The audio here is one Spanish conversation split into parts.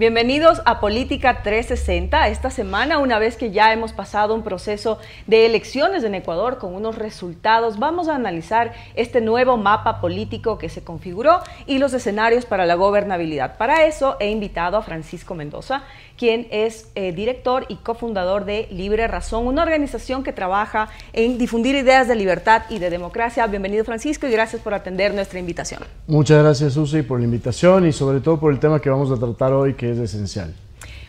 Bienvenidos a Política 360. Esta semana, una vez que ya hemos pasado un proceso de elecciones en Ecuador con unos resultados, vamos a analizar este nuevo mapa político que se configuró y los escenarios para la gobernabilidad. Para eso he invitado a Francisco Mendoza, quien es director y cofundador de Libre Razón, una organización que trabaja en difundir ideas de libertad y de democracia. Bienvenido, Francisco, y gracias por atender nuestra invitación. Muchas gracias, Susi, por la invitación y sobre todo por el tema que vamos a tratar hoy, que es esencial.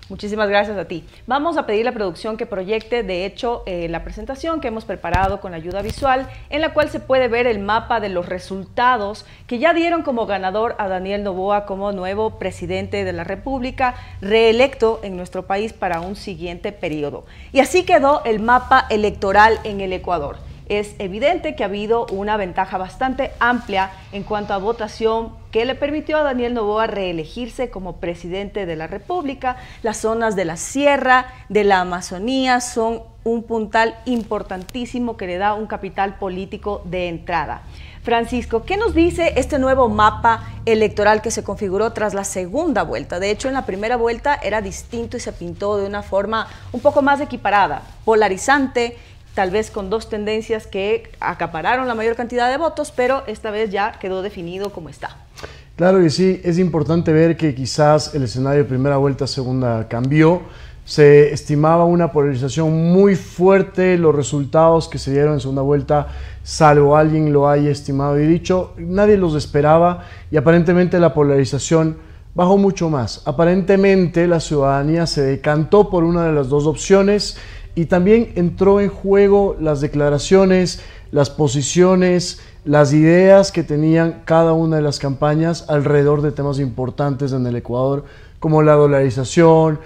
Muchísimas gracias a ti. Vamos a pedir a la producción que proyecte, de hecho, la presentación que hemos preparado con ayuda visual, en la cual se puede ver el mapa de los resultados que ya dieron como ganador a Daniel Noboa como nuevo presidente de la República, reelecto en nuestro país para un siguiente periodo. Y así quedó el mapa electoral en el Ecuador. Es evidente que ha habido una ventaja bastante amplia en cuanto a votación que le permitió a Daniel Noboa reelegirse como presidente de la República. Las zonas de la Sierra, de la Amazonía son un puntal importantísimo que le da un capital político de entrada. Francisco, ¿qué nos dice este nuevo mapa electoral que se configuró tras la segunda vuelta? De hecho, en la primera vuelta era distinto y se pintó de una forma un poco más equiparada, polarizante, tal vez con dos tendencias que acapararon la mayor cantidad de votos, pero esta vez ya quedó definido como está. Claro que sí, es importante ver que quizás el escenario de primera vuelta, segunda cambió. Se estimaba una polarización muy fuerte, los resultados que se dieron en segunda vuelta, salvo alguien lo haya estimado y dicho, nadie los esperaba y aparentemente la polarización bajó mucho más. Aparentemente la ciudadanía se decantó por una de las dos opciones y también entró en juego las declaraciones, las posiciones, las ideas que tenían cada una de las campañas alrededor de temas importantes en el Ecuador, como la dolarización,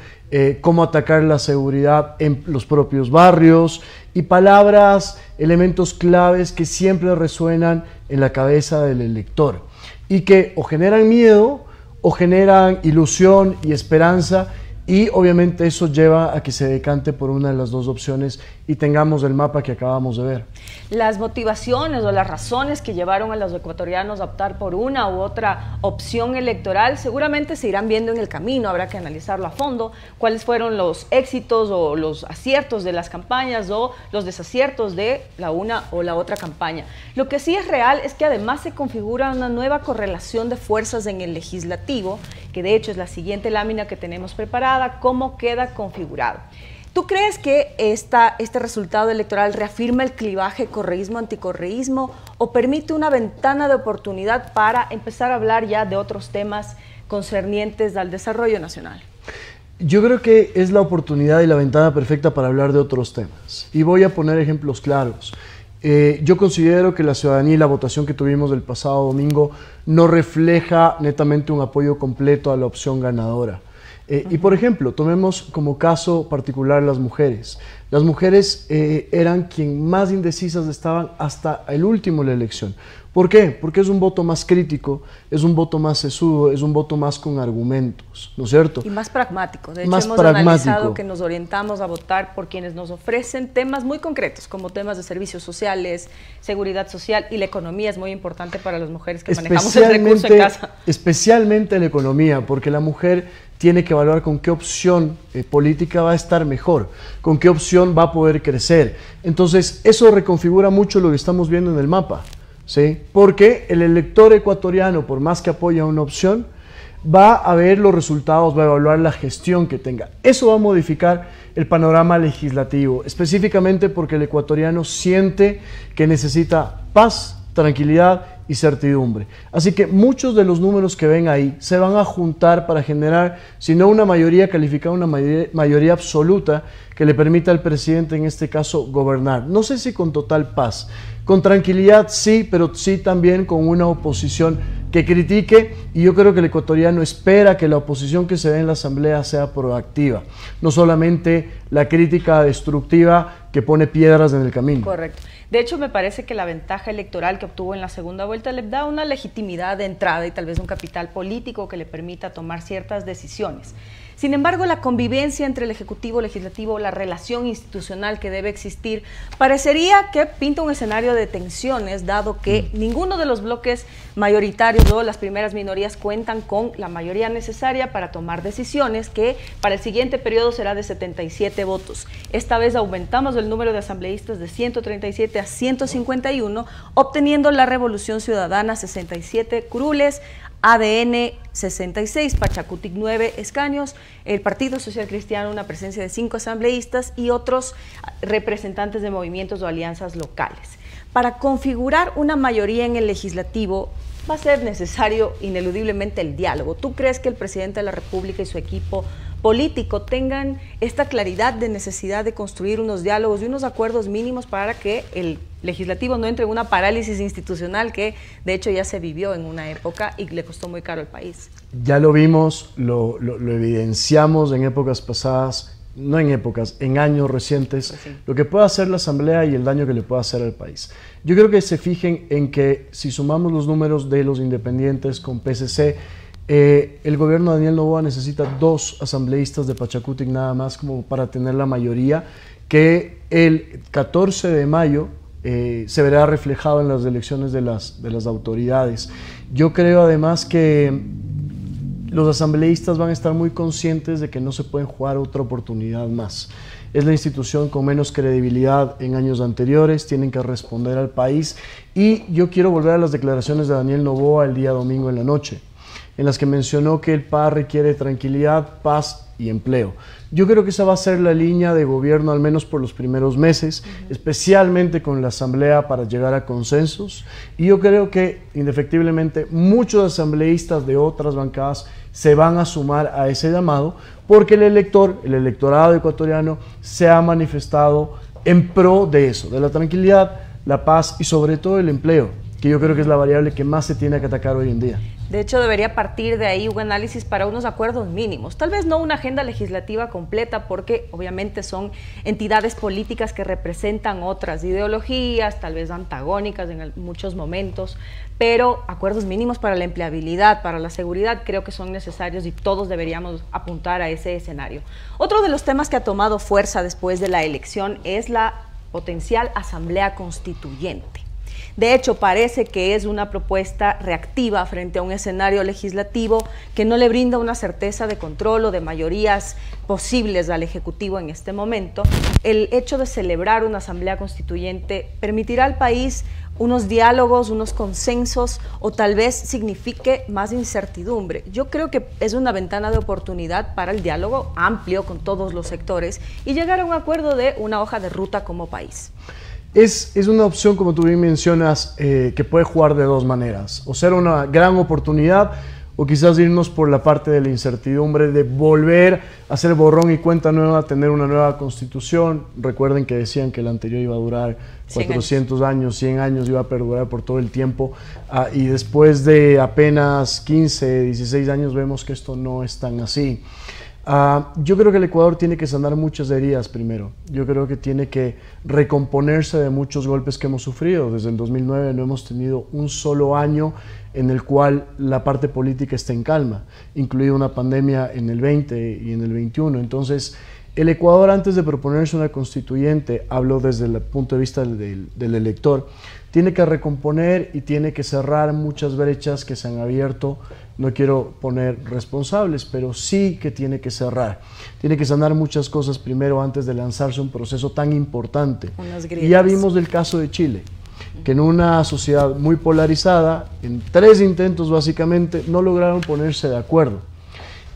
cómo atacar la seguridad en los propios barrios y palabras, elementos claves que siempre resuenan en la cabeza del elector y que o generan miedo o generan ilusión y esperanza. Y obviamente eso lleva a que se decante por una de las dos opciones y tengamos el mapa que acabamos de ver. Las motivaciones o las razones que llevaron a los ecuatorianos a optar por una u otra opción electoral seguramente se irán viendo en el camino, habrá que analizarlo a fondo, cuáles fueron los éxitos o los aciertos de las campañas o los desaciertos de la una o la otra campaña. Lo que sí es real es que además se configura una nueva correlación de fuerzas en el legislativo, que de hecho es la siguiente lámina que tenemos preparada, cómo queda configurado. ¿Tú crees que este resultado electoral reafirma el clivaje correísmo-anticorreísmo o permite una ventana de oportunidad para empezar a hablar ya de otros temas concernientes al desarrollo nacional? Yo creo que es la oportunidad y la ventana perfecta para hablar de otros temas. Y voy a poner ejemplos claros. Yo considero que la ciudadanía y la votación que tuvimos el pasado domingo no refleja netamente un apoyo completo a la opción ganadora. Y por ejemplo, tomemos como caso particular las mujeres. Las mujeres eran quien más indecisas estaban hasta el último de la elección. ¿Por qué? Porque es un voto más crítico, es un voto más sesudo, es un voto más con argumentos, ¿no es cierto? Y más pragmático. De hecho, hemos analizado que nos orientamos a votar por quienes nos ofrecen temas muy concretos, como temas de servicios sociales, seguridad social, y la economía es muy importante para las mujeres que manejamos el recurso en casa. Especialmente la economía, porque la mujer tiene que evaluar con qué opción política va a estar mejor, con qué opción va a poder crecer. Entonces, eso reconfigura mucho lo que estamos viendo en el mapa, ¿sí? Porque el elector ecuatoriano, por más que apoye a una opción, va a ver los resultados, va a evaluar la gestión que tenga. Eso va a modificar el panorama legislativo, específicamente porque el ecuatoriano siente que necesita paz, tranquilidad y certidumbre. Así que muchos de los números que ven ahí se van a juntar para generar, si no una mayoría calificada, una mayoría absoluta que le permita al presidente, en este caso, gobernar. No sé si con total paz, con tranquilidad sí, pero sí también con una oposición que critique, y yo creo que el ecuatoriano espera que la oposición que se dé en la asamblea sea proactiva, no solamente la crítica destructiva que pone piedras en el camino. Correcto. De hecho, me parece que la ventaja electoral que obtuvo en la segunda vuelta le da una legitimidad de entrada y tal vez un capital político que le permita tomar ciertas decisiones. Sin embargo, la convivencia entre el Ejecutivo y el Legislativo, la relación institucional que debe existir, parecería que pinta un escenario de tensiones, dado que ninguno de los bloques mayoritarios o las primeras minorías cuentan con la mayoría necesaria para tomar decisiones, que para el siguiente periodo será de 77 votos. Esta vez aumentamos el número de asambleístas de 137 a 151, obteniendo la Revolución Ciudadana 67 curules, ADN 66, Pachakutik 9 escaños, el Partido Social Cristiano una presencia de 5 asambleístas y otros representantes de movimientos o alianzas locales. Para configurar una mayoría en el legislativo va a ser necesario ineludiblemente el diálogo. ¿Tú crees que el presidente de la República y su equipo político tengan esta claridad de necesidad de construir unos diálogos y unos acuerdos mínimos para que el legislativo no entre en una parálisis institucional que de hecho ya se vivió en una época y le costó muy caro al país? Ya lo vimos, lo evidenciamos en épocas pasadas, no en épocas, en años recientes, pues sí, lo que puede hacer la Asamblea y el daño que le puede hacer al país. Yo creo que se fijen en que si sumamos los números de los independientes con PSC, el gobierno de Daniel Noboa necesita 2 asambleístas de Pachakutik nada más como para tener la mayoría, que el 14 de mayo se verá reflejado en las elecciones de las autoridades. Yo creo además que los asambleístas van a estar muy conscientes de que no se pueden jugar otra oportunidad más. Es la institución con menos credibilidad en años anteriores, tienen que responder al país, y yo quiero volver a las declaraciones de Daniel Noboa el día domingo en la noche, en las que mencionó que el PAS requiere tranquilidad, paz y empleo. Yo creo que esa va a ser la línea de gobierno, al menos por los primeros meses, especialmente con la Asamblea, para llegar a consensos. Y yo creo que, indefectiblemente, muchos asambleístas de otras bancadas se van a sumar a ese llamado, porque el electorado ecuatoriano se ha manifestado en pro de eso, de la tranquilidad, la paz y sobre todo el empleo, que yo creo que es la variable que más se tiene que atacar hoy en día. De hecho, debería partir de ahí un análisis para unos acuerdos mínimos. Tal vez no una agenda legislativa completa, porque obviamente son entidades políticas que representan otras ideologías, tal vez antagónicas en muchos momentos, pero acuerdos mínimos para la empleabilidad, para la seguridad, creo que son necesarios y todos deberíamos apuntar a ese escenario. Otro de los temas que ha tomado fuerza después de la elección es la potencial asamblea constituyente. De hecho, parece que es una propuesta reactiva frente a un escenario legislativo que no le brinda una certeza de control o de mayorías posibles al Ejecutivo en este momento. El hecho de celebrar una asamblea constituyente permitirá al país unos diálogos, unos consensos, o tal vez signifique más incertidumbre. Yo creo que es una ventana de oportunidad para el diálogo amplio con todos los sectores y llegar a un acuerdo de una hoja de ruta como país. Es una opción, como tú bien mencionas, que puede jugar de 2 maneras, o ser una gran oportunidad, o quizás irnos por la parte de la incertidumbre, de volver a hacer borrón y cuenta nueva, tener una nueva constitución. Recuerden que decían que la anterior iba a durar 400 años, 100 años, iba a perdurar por todo el tiempo, y después de apenas 15, 16 años vemos que esto no es tan así. Yo creo que el Ecuador tiene que sanar muchas heridas primero. Yo creo que tiene que recomponerse de muchos golpes que hemos sufrido. Desde el 2009 no hemos tenido un solo año en el cual la parte política está en calma, incluida una pandemia en el 20 y en el 21. Entonces, el Ecuador, antes de proponerse una constituyente, hablo desde el punto de vista del elector, tiene que recomponer y tiene que cerrar muchas brechas que se han abierto. No quiero poner responsables, pero sí que tiene que cerrar. Tiene que sanar muchas cosas primero antes de lanzarse un proceso tan importante. Y ya vimos el caso de Chile, que en una sociedad muy polarizada, en 3 intentos básicamente, no lograron ponerse de acuerdo.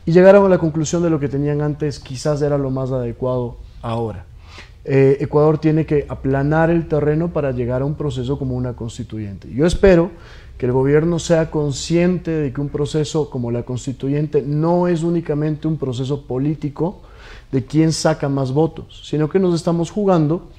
Y llegaron a la conclusión de lo que tenían antes quizás era lo más adecuado ahora. Ecuador tiene que aplanar el terreno para llegar a un proceso como una constituyente. Yo espero que el gobierno sea consciente de que un proceso como la constituyente no es únicamente un proceso político de quién saca más votos, sino que nos estamos jugando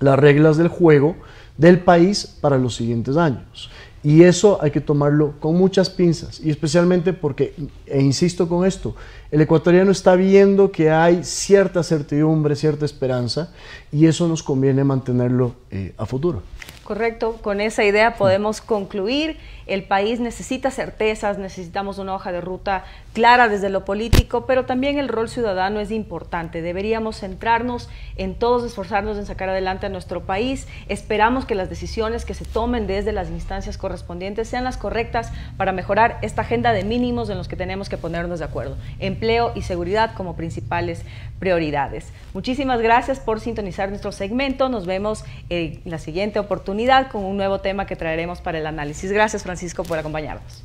las reglas del juego del país para los siguientes años. Y eso hay que tomarlo con muchas pinzas, y especialmente porque, e insisto con esto, el ecuatoriano está viendo que hay cierta certidumbre, cierta esperanza, y eso nos conviene mantenerlo a futuro. Correcto, con esa idea podemos concluir El país necesita certezas, necesitamos una hoja de ruta clara desde lo político, pero también el rol ciudadano es importante. Deberíamos centrarnos en todos, esforzarnos en sacar adelante a nuestro país. Esperamos que las decisiones que se tomen desde las instancias correspondientes sean las correctas para mejorar esta agenda de mínimos en los que tenemos que ponernos de acuerdo. Empleo y seguridad como principales prioridades. Muchísimas gracias por sintonizar nuestro segmento. Nos vemos en la siguiente oportunidad con un nuevo tema que traeremos para el análisis. Gracias, Francisco, por acompañarnos.